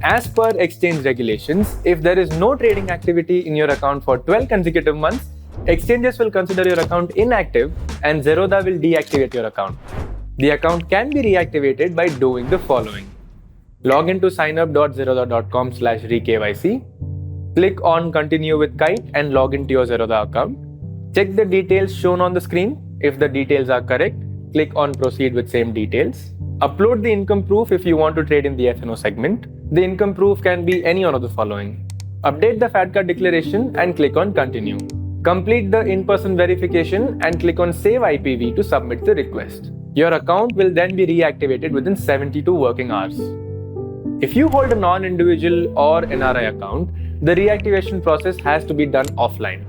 As per exchange regulations, if there is no trading activity in your account for 12 consecutive months, exchanges will consider your account inactive and Zerodha will deactivate your account. The account can be reactivated by doing the following. Log into signup.zerodha.com/rekyc. Click on Continue with Kite and log into your Zerodha account. Check the details shown on the screen. If the details are correct, click on Proceed with same details. Upload the income proof if you want to trade in the F&O segment. The income proof can be any one of the following. Update the FATCA declaration and click on Continue. Complete the in-person verification and click on Save IPV to submit the request. Your account will then be reactivated within 72 working hours. If you hold a non-individual or NRI account, the reactivation process has to be done offline.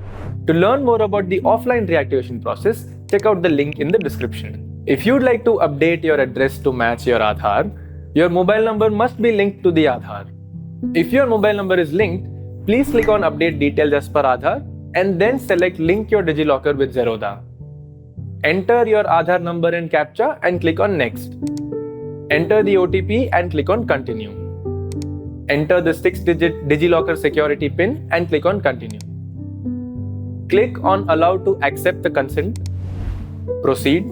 To learn more about the offline reactivation process, check out the link in the description. If you'd like to update your address to match your Aadhaar, your mobile number must be linked to the Aadhaar. If your mobile number is linked, please click on Update Details as per Aadhaar and then select Link your DigiLocker with Zerodha. Enter your Aadhaar number and CAPTCHA and click on Next. Enter the OTP and click on Continue. Enter the 6-digit DigiLocker security PIN and click on Continue. Click on Allow to accept the consent. Proceed.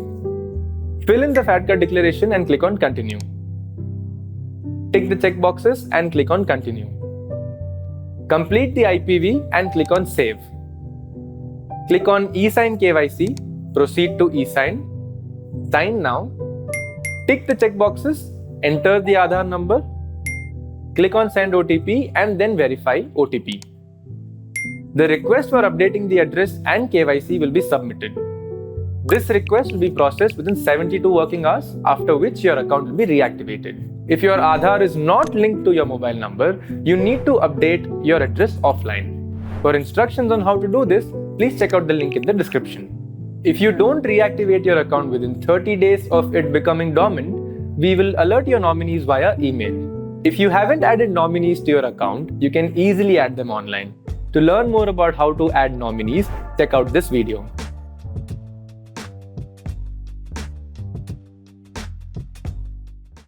Fill in the FATCA declaration and click on Continue. Tick the checkboxes and click on Continue. Complete the IPV and click on Save. Click on eSign KYC. Proceed to eSign. Sign now. Tick the checkboxes. Enter the Aadhaar number. Click on Send OTP and then verify OTP. The request for updating the address and KYC will be submitted. This request will be processed within 72 working hours, after which your account will be reactivated. If your Aadhaar is not linked to your mobile number, you need to update your address offline. For instructions on how to do this, please check out the link in the description. If you don't reactivate your account within 30 days of it becoming dormant, we will alert your nominees via email. If you haven't added nominees to your account, you can easily add them online. To learn more about how to add nominees, check out this video.